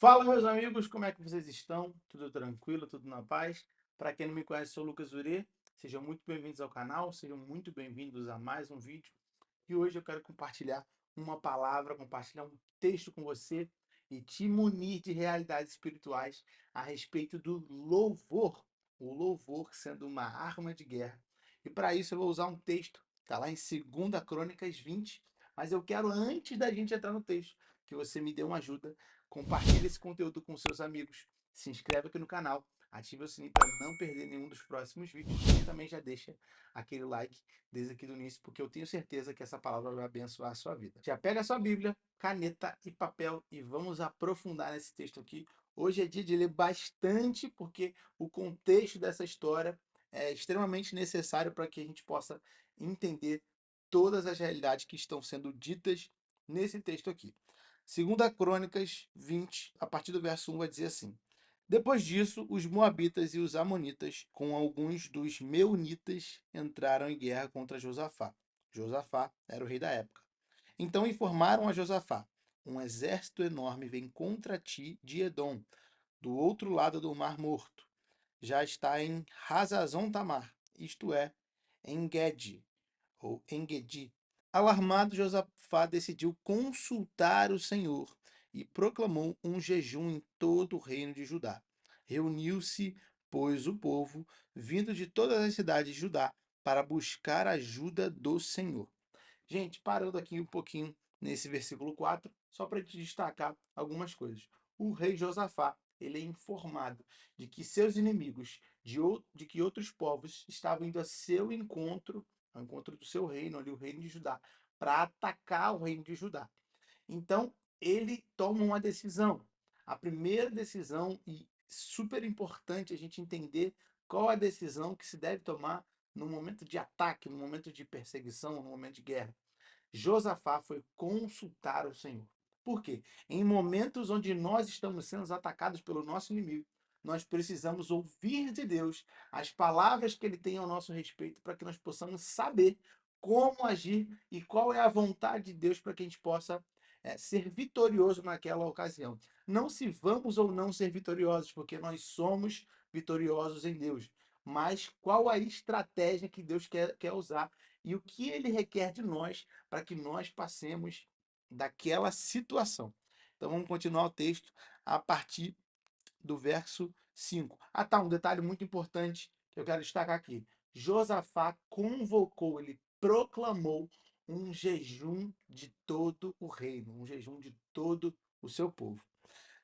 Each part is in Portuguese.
Fala, meus amigos, como é que vocês estão? Tudo tranquilo, tudo na paz? Para quem não me conhece, sou o Lucas Ure. Sejam muito bem-vindos ao canal, sejam muito bem-vindos a mais um vídeo. E hoje eu quero compartilhar uma palavra, compartilhar um texto com você e te munir de realidades espirituais a respeito do louvor. O louvor sendo uma arma de guerra. E para isso eu vou usar um texto, está lá em 2 Crônicas 20, mas eu quero, antes da gente entrar no texto, que você me dê uma ajuda. Compartilhe esse conteúdo com seus amigos, se inscreve aqui no canal, ative o sininho para não perder nenhum dos próximos vídeos e também já deixa aquele like desde aqui do início, porque eu tenho certeza que essa palavra vai abençoar a sua vida. Já pega a sua Bíblia, caneta e papel e vamos aprofundar nesse texto aqui. Hoje é dia de ler bastante, porque o contexto dessa história é extremamente necessário para que a gente possa entender todas as realidades que estão sendo ditas nesse texto aqui. 2 Crônicas 20, a partir do verso 1, vai dizer assim: Depois disso, os Moabitas e os Amonitas, com alguns dos Meunitas, entraram em guerra contra Josafá. Josafá era o rei da época. Então informaram a Josafá: Um exército enorme vem contra ti de Edom, do outro lado do Mar Morto. Já está em Hazazon Tamar, isto é, em Gede, ou Engedi. Alarmado, Josafá decidiu consultar o Senhor e proclamou um jejum em todo o reino de Judá. Reuniu-se, pois, o povo, vindo de todas as cidades de Judá, para buscar a ajuda do Senhor. Gente, parando aqui um pouquinho nesse versículo 4, só para te destacar algumas coisas. O rei Josafá, ele é informado de que seus inimigos, de que outros povos estavam indo a seu encontro, ao encontro do seu reino, ali o reino de Judá, para atacar o reino de Judá. Então, ele toma uma decisão. A primeira decisão, e super importante a gente entender qual a decisão que se deve tomar no momento de ataque, no momento de perseguição, no momento de guerra. Josafá foi consultar o Senhor. Por quê? Em momentos onde nós estamos sendo atacados pelo nosso inimigo, nós precisamos ouvir de Deus as palavras que ele tem ao nosso respeito para que nós possamos saber como agir e qual é a vontade de Deus para que a gente possa ser vitorioso naquela ocasião. Não se vamos ou não ser vitoriosos, porque nós somos vitoriosos em Deus. Mas qual a estratégia que Deus quer usar e o que ele requer de nós para que nós passemos daquela situação. Então vamos continuar o texto a partir do verso 5. Ah, tá, um detalhe muito importante que eu quero destacar aqui. Josafá convocou, ele proclamou um jejum de todo o reino, um jejum de todo o seu povo.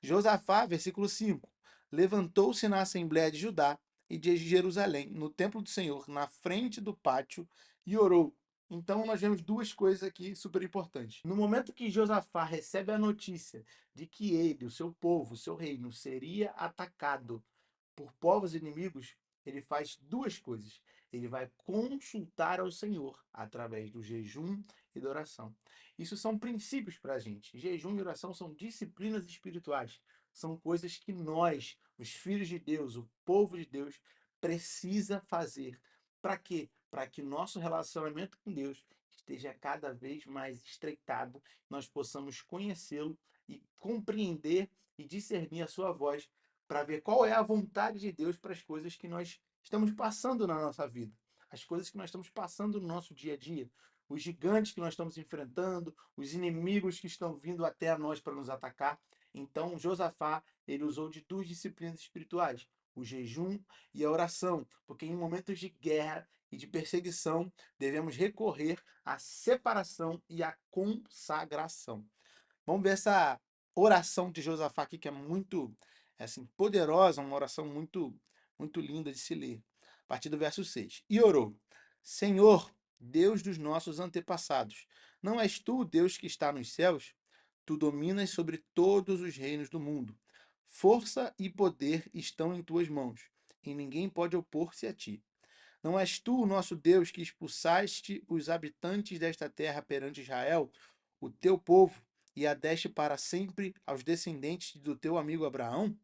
Josafá, versículo 5, levantou-se na Assembleia de Judá e de Jerusalém, no templo do Senhor, na frente do pátio, e orou. Então, nós vemos duas coisas aqui super importantes. No momento que Josafá recebe a notícia de que ele, o seu povo, o seu reino, seria atacado por povos inimigos, ele faz duas coisas. Ele vai consultar ao Senhor através do jejum e da oração. Isso são princípios para a gente. Jejum e oração são disciplinas espirituais. São coisas que nós, os filhos de Deus, o povo de Deus, precisa fazer. Para quê? Para que nosso relacionamento com Deus esteja cada vez mais estreitado, nós possamos conhecê-lo e compreender e discernir a sua voz para ver qual é a vontade de Deus para as coisas que nós estamos passando na nossa vida, as coisas que nós estamos passando no nosso dia a dia, os gigantes que nós estamos enfrentando, os inimigos que estão vindo até a nós para nos atacar. Então, Josafá, ele usou de duas disciplinas espirituais, o jejum e a oração, porque em momentos de guerra e de perseguição, devemos recorrer à separação e à consagração. Vamos ver essa oração de Josafá aqui, que é muito assim, poderosa, uma oração muito linda de se ler. A partir do verso 6. E orou: Senhor, Deus dos nossos antepassados, não és tu o Deus que está nos céus? Tu dominas sobre todos os reinos do mundo. Força e poder estão em tuas mãos, e ninguém pode opor-se a ti. Não és tu o nosso Deus que expulsaste os habitantes desta terra perante Israel, o teu povo, e a deste para sempre aos descendentes do teu amigo Abraão?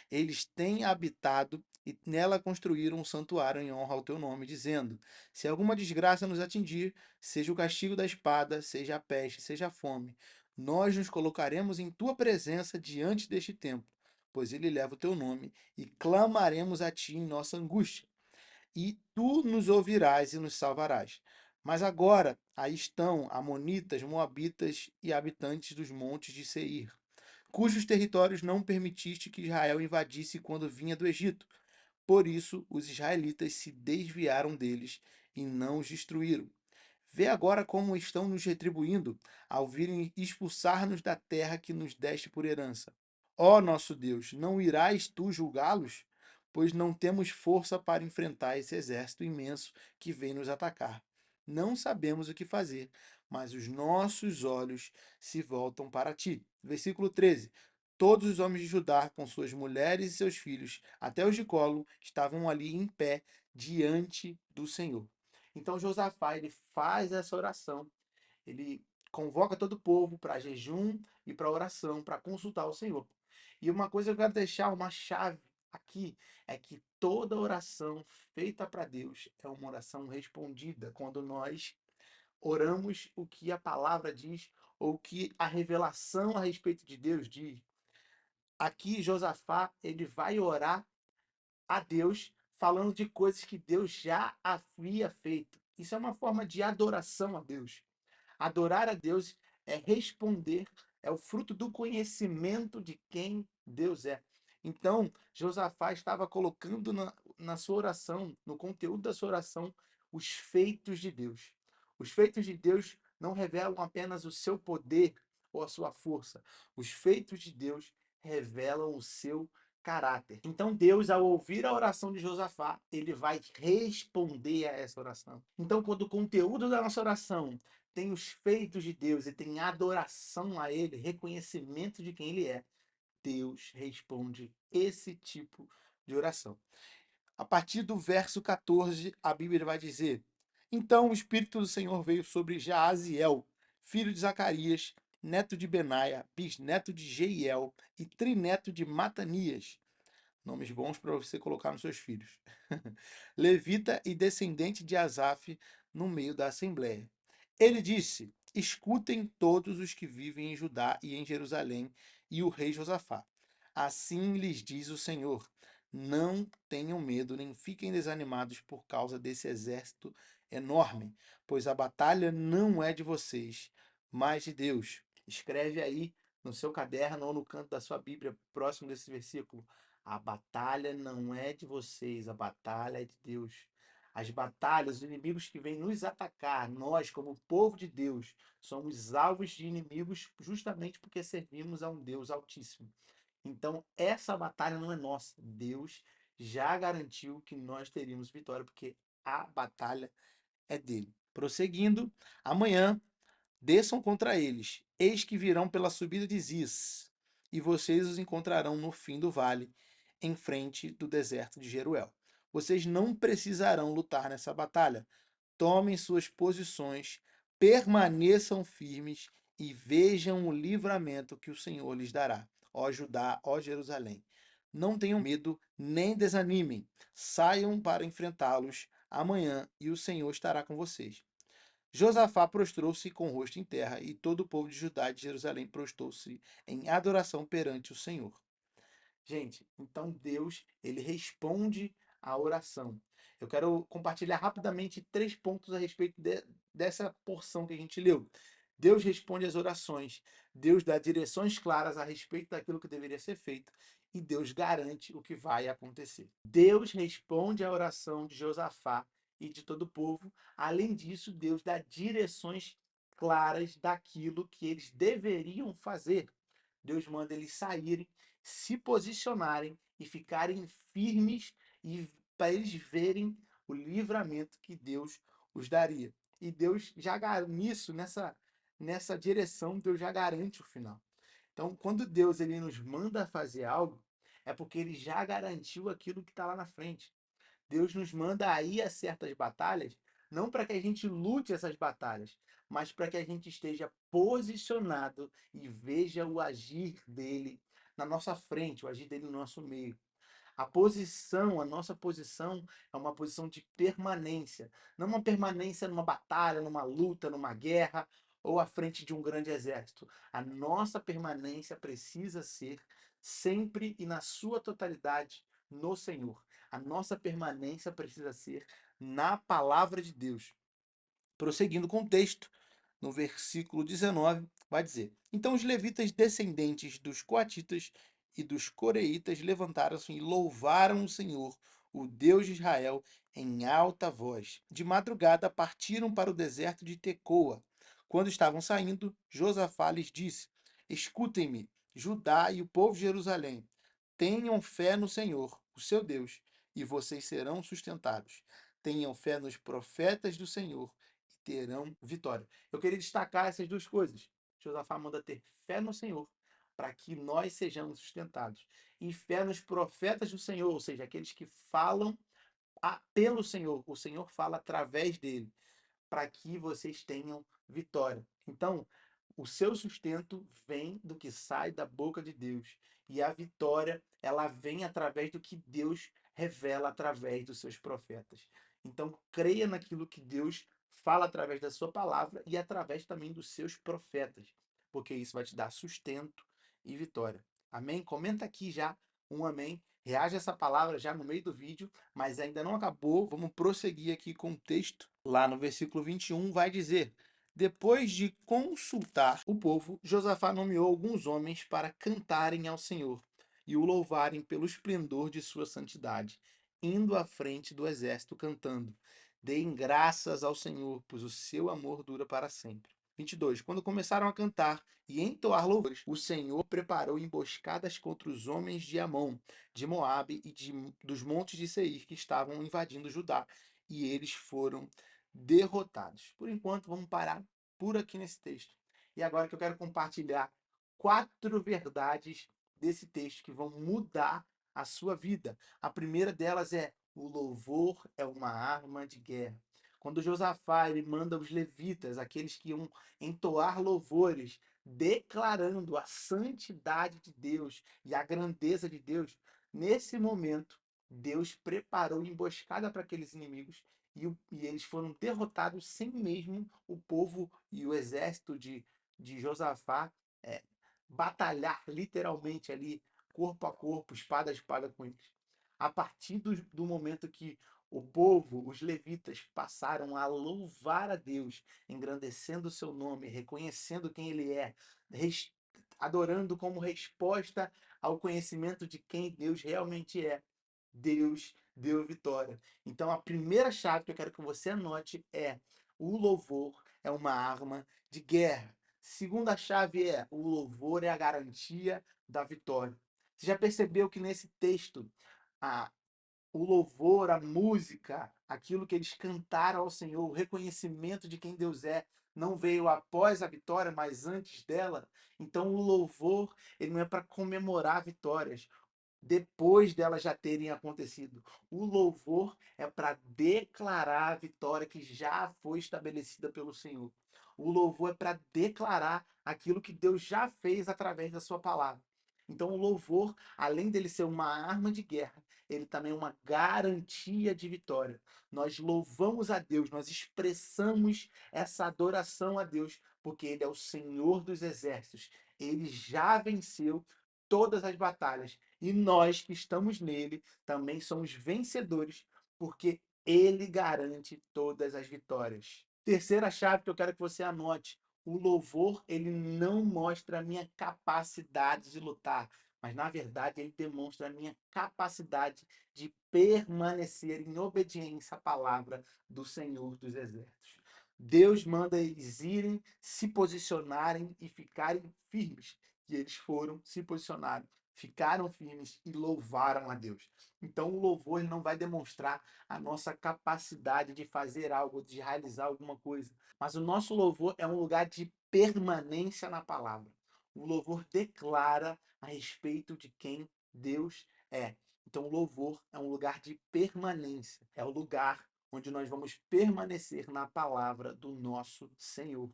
Eles têm habitado e nela construíram um santuário em honra ao teu nome, dizendo: Se alguma desgraça nos atingir, seja o castigo da espada, seja a peste, seja a fome, nós nos colocaremos em tua presença diante deste templo, pois ele leva o teu nome, e clamaremos a ti em nossa angústia. E tu nos ouvirás e nos salvarás. Mas agora aí estão amonitas, moabitas e habitantes dos montes de Seir, cujos territórios não permitiste que Israel invadisse quando vinha do Egito. Por isso os israelitas se desviaram deles e não os destruíram. Vê agora como estão nos retribuindo ao virem expulsar-nos da terra que nos deste por herança. Ó nosso Deus, não irás tu julgá-los? Pois não temos força para enfrentar esse exército imenso que vem nos atacar. Não sabemos o que fazer, mas os nossos olhos se voltam para ti. Versículo 13. Todos os homens de Judá, com suas mulheres e seus filhos, até os de colo, estavam ali em pé diante do Senhor. Então Josafá ele faz essa oração, ele convoca todo o povo para jejum e para oração, para consultar o Senhor. E uma coisa que eu quero deixar, uma chave aqui, é que toda oração feita para Deus é uma oração respondida quando nós oramos o que a palavra diz ou o que a revelação a respeito de Deus diz. Aqui Josafá, ele vai orar a Deus, falando de coisas que Deus já havia feito. Isso é uma forma de adoração a Deus. Adorar a Deus é responder, é o fruto do conhecimento de quem Deus é. Então, Josafá estava colocando na sua oração, no conteúdo da sua oração, os feitos de Deus. Os feitos de Deus não revelam apenas o seu poder ou a sua força. Os feitos de Deus revelam o seu caráter. Então, Deus, ao ouvir a oração de Josafá, ele vai responder a essa oração. Então, quando o conteúdo da nossa oração tem os feitos de Deus e tem adoração a Ele, reconhecimento de quem Ele é, Deus responde esse tipo de oração. A partir do verso 14, a Bíblia vai dizer: Então o Espírito do Senhor veio sobre Jaaziel, filho de Zacarias, neto de Benaia, bisneto de Jeiel e trineto de Matanias. Nomes bons para você colocar nos seus filhos. Levita e descendente de Asaf no meio da assembleia. Ele disse: Escutem todos os que vivem em Judá e em Jerusalém e o rei Josafá. Assim lhes diz o Senhor: Não tenham medo nem fiquem desanimados por causa desse exército enorme, pois a batalha não é de vocês, mas de Deus. Escreve aí no seu caderno ou no canto da sua Bíblia, próximo desse versículo: a batalha não é de vocês, a batalha é de Deus. As batalhas, os inimigos que vêm nos atacar, nós, como povo de Deus, somos alvos de inimigos justamente porque servimos a um Deus Altíssimo. Então, essa batalha não é nossa. Deus já garantiu que nós teríamos vitória, porque a batalha é dele. Prosseguindo, amanhã desçam contra eles, eis que virão pela subida de Ziz, e vocês os encontrarão no fim do vale, em frente do deserto de Jeruel. Vocês não precisarão lutar nessa batalha. Tomem suas posições, permaneçam firmes e vejam o livramento que o Senhor lhes dará, ó Judá, ó Jerusalém. Não tenham medo nem desanimem. Saiam para enfrentá-los amanhã e o Senhor estará com vocês. Josafá prostrou-se com o rosto em terra, e todo o povo de Judá e de Jerusalém prostrou-se em adoração perante o Senhor. Gente, então Deus, ele responde à oração. Eu quero compartilhar rapidamente 3 pontos a respeito dessa porção que a gente leu. Deus responde às orações, Deus dá direções claras a respeito daquilo que deveria ser feito e Deus garante o que vai acontecer. Deus responde à oração de Josafá e de todo o povo. Além disso, Deus dá direções claras daquilo que eles deveriam fazer. Deus manda eles saírem, se posicionarem e ficarem firmes e para eles verem o livramento que Deus os daria. E Deus já nisso, nessa direção, Deus já garante o final. Então, quando Deus ele nos manda fazer algo, é porque ele já garantiu aquilo que está lá na frente. Deus nos manda aí a certas batalhas, não para que a gente lute essas batalhas, mas para que a gente esteja posicionado e veja o agir dele na nossa frente, o agir dele no nosso meio. A nossa posição é uma posição de permanência, não uma permanência numa batalha, numa luta, numa guerra, ou à frente de um grande exército. A nossa permanência precisa ser sempre e na sua totalidade no Senhor. A nossa permanência precisa ser na palavra de Deus. Prosseguindo com o texto, no versículo 19, vai dizer: Então os levitas descendentes dos coatitas e dos coreitas levantaram-se e louvaram o Senhor, o Deus de Israel, em alta voz. De madrugada partiram para o deserto de Tecoa. Quando estavam saindo, Josafá lhes disse: Escutem-me, Judá e o povo de Jerusalém. Tenham fé no Senhor, o seu Deus, e vocês serão sustentados. Tenham fé nos profetas do Senhor e terão vitória. Eu queria destacar essas duas coisas. Josafá manda ter fé no Senhor para que nós sejamos sustentados. E fé nos profetas do Senhor, ou seja, aqueles que falam pelo Senhor. O Senhor fala através dele, para que vocês tenham vitória. Então, o seu sustento vem do que sai da boca de Deus. E a vitória, ela vem através do que Deus revela através dos seus profetas. Então, creia naquilo que Deus fala através da sua palavra e através também dos seus profetas, porque isso vai te dar sustento e vitória. Amém? Comenta aqui já um amém. Reage a essa palavra já no meio do vídeo, mas ainda não acabou. Vamos prosseguir aqui com o texto. Lá no versículo 21 vai dizer: Depois de consultar o povo, Josafá nomeou alguns homens para cantarem ao Senhor e o louvarem pelo esplendor de sua santidade, indo à frente do exército cantando: Deem graças ao Senhor, pois o seu amor dura para sempre. 22. Quando começaram a cantar e entoar louvores, o Senhor preparou emboscadas contra os homens de Amon, de Moabe e dos montes de Seir que estavam invadindo Judá, e eles foram derrotados. Por enquanto, vamos parar por aqui nesse texto. E agora que eu quero compartilhar 4 verdades desse texto que vão mudar a sua vida. A primeira delas é: o louvor é uma arma de guerra. Quando Josafá ele manda os levitas, aqueles que iam entoar louvores, declarando a santidade de Deus e a grandeza de Deus, nesse momento, Deus preparou emboscada para aqueles inimigos e eles foram derrotados sem mesmo o povo e o exército de Josafá é, batalhar literalmente ali, corpo a corpo, espada a espada com eles. A partir do momento que o povo, os levitas, passaram a louvar a Deus, engrandecendo o seu nome, reconhecendo quem ele é, adorando como resposta ao conhecimento de quem Deus realmente é. Deus deu vitória. Então, a primeira chave que eu quero que você anote é: o louvor é uma arma de guerra. Segunda chave é: o louvor é a garantia da vitória. Você já percebeu que nesse texto, a, o louvor, a música, aquilo que eles cantaram ao Senhor, o reconhecimento de quem Deus é, não veio após a vitória, mas antes dela? Então, o louvor, ele não é para comemorar vitórias depois delas já terem acontecido. O louvor é para declarar a vitória que já foi estabelecida pelo Senhor. O louvor é para declarar aquilo que Deus já fez através da sua palavra. Então, o louvor, além dele ser uma arma de guerra, ele também é uma garantia de vitória. Nós louvamos a Deus, nós expressamos essa adoração a Deus, porque Ele é o Senhor dos exércitos. Ele já venceu todas as batalhas. E nós que estamos nele também somos vencedores, porque ele garante todas as vitórias. Terceira chave que eu quero que você anote: o louvor, ele não mostra a minha capacidade de lutar, mas na verdade ele demonstra a minha capacidade de permanecer em obediência à palavra do Senhor dos Exércitos. Deus manda eles irem, se posicionarem e ficarem firmes. E eles foram, se posicionaram, ficaram firmes e louvaram a Deus. Então, o louvor ele não vai demonstrar a nossa capacidade de fazer algo, de realizar alguma coisa, mas o nosso louvor é um lugar de permanência na palavra. O louvor declara a respeito de quem Deus é. Então, o louvor é um lugar de permanência, é o lugar onde nós vamos permanecer na palavra do nosso Senhor.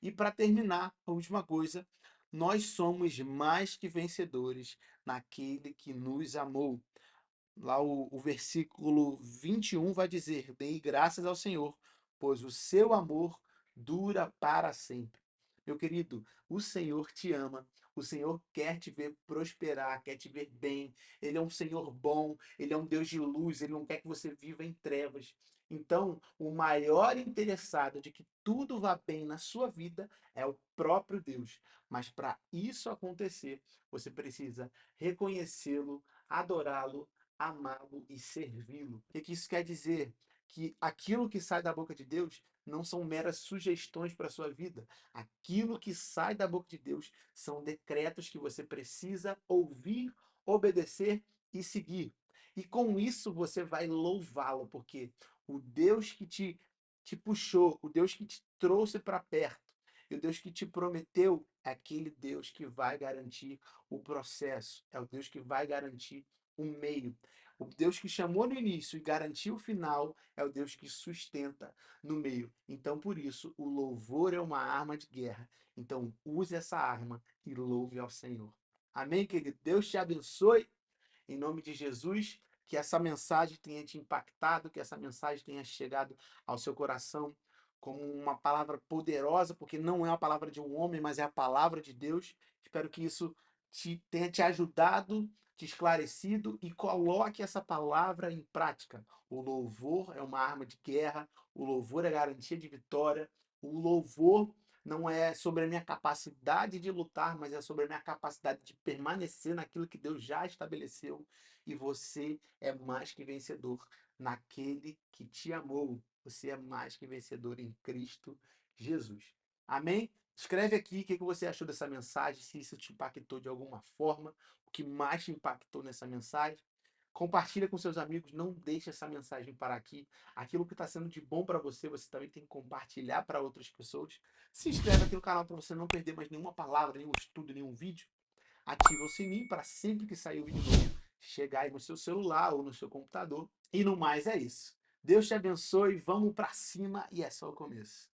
E para terminar, a última coisa: nós somos mais que vencedores naquele que nos amou. Lá o versículo 21 vai dizer: Dei graças ao Senhor, pois o seu amor dura para sempre. Meu querido, o Senhor te ama, o Senhor quer te ver prosperar, quer te ver bem. Ele é um Senhor bom, ele é um Deus de luz, ele não quer que você viva em trevas. Então, o maior interessado de que tudo vá bem na sua vida é o próprio Deus. Mas para isso acontecer, você precisa reconhecê-lo, adorá-lo, amá-lo e servi-lo. O que isso quer dizer? Que aquilo que sai da boca de Deus não são meras sugestões para a sua vida. Aquilo que sai da boca de Deus são decretos que você precisa ouvir, obedecer e seguir. E com isso você vai louvá-lo, porque o Deus que te puxou, o Deus que te trouxe para perto, e o Deus que te prometeu é aquele Deus que vai garantir o processo, é o Deus que vai garantir o meio. O Deus que chamou no início e garantiu o final é o Deus que sustenta no meio. Então, por isso, o louvor é uma arma de guerra. Então, use essa arma e louve ao Senhor. Amém, querido? Deus te abençoe. Em nome de Jesus, que essa mensagem tenha te impactado, que essa mensagem tenha chegado ao seu coração como uma palavra poderosa, porque não é a palavra de um homem, mas é a palavra de Deus. Espero que isso tenha te ajudado, te esclarecido e coloque essa palavra em prática. O louvor é uma arma de guerra, o louvor é garantia de vitória, o louvor não é sobre a minha capacidade de lutar, mas é sobre a minha capacidade de permanecer naquilo que Deus já estabeleceu. E você é mais que vencedor naquele que te amou. Você é mais que vencedor em Cristo Jesus. Amém? Escreve aqui o que você achou dessa mensagem, se isso te impactou de alguma forma, o que mais te impactou nessa mensagem. Compartilha com seus amigos, não deixe essa mensagem parar aqui. Aquilo que está sendo de bom para você, você também tem que compartilhar para outras pessoas. Se inscreve aqui no canal para você não perder mais nenhuma palavra, nenhum estudo, nenhum vídeo. Ativa o sininho para sempre que sair o vídeo novo, chegar aí no seu celular ou no seu computador. E no mais é isso. Deus te abençoe, vamos para cima e é só o começo.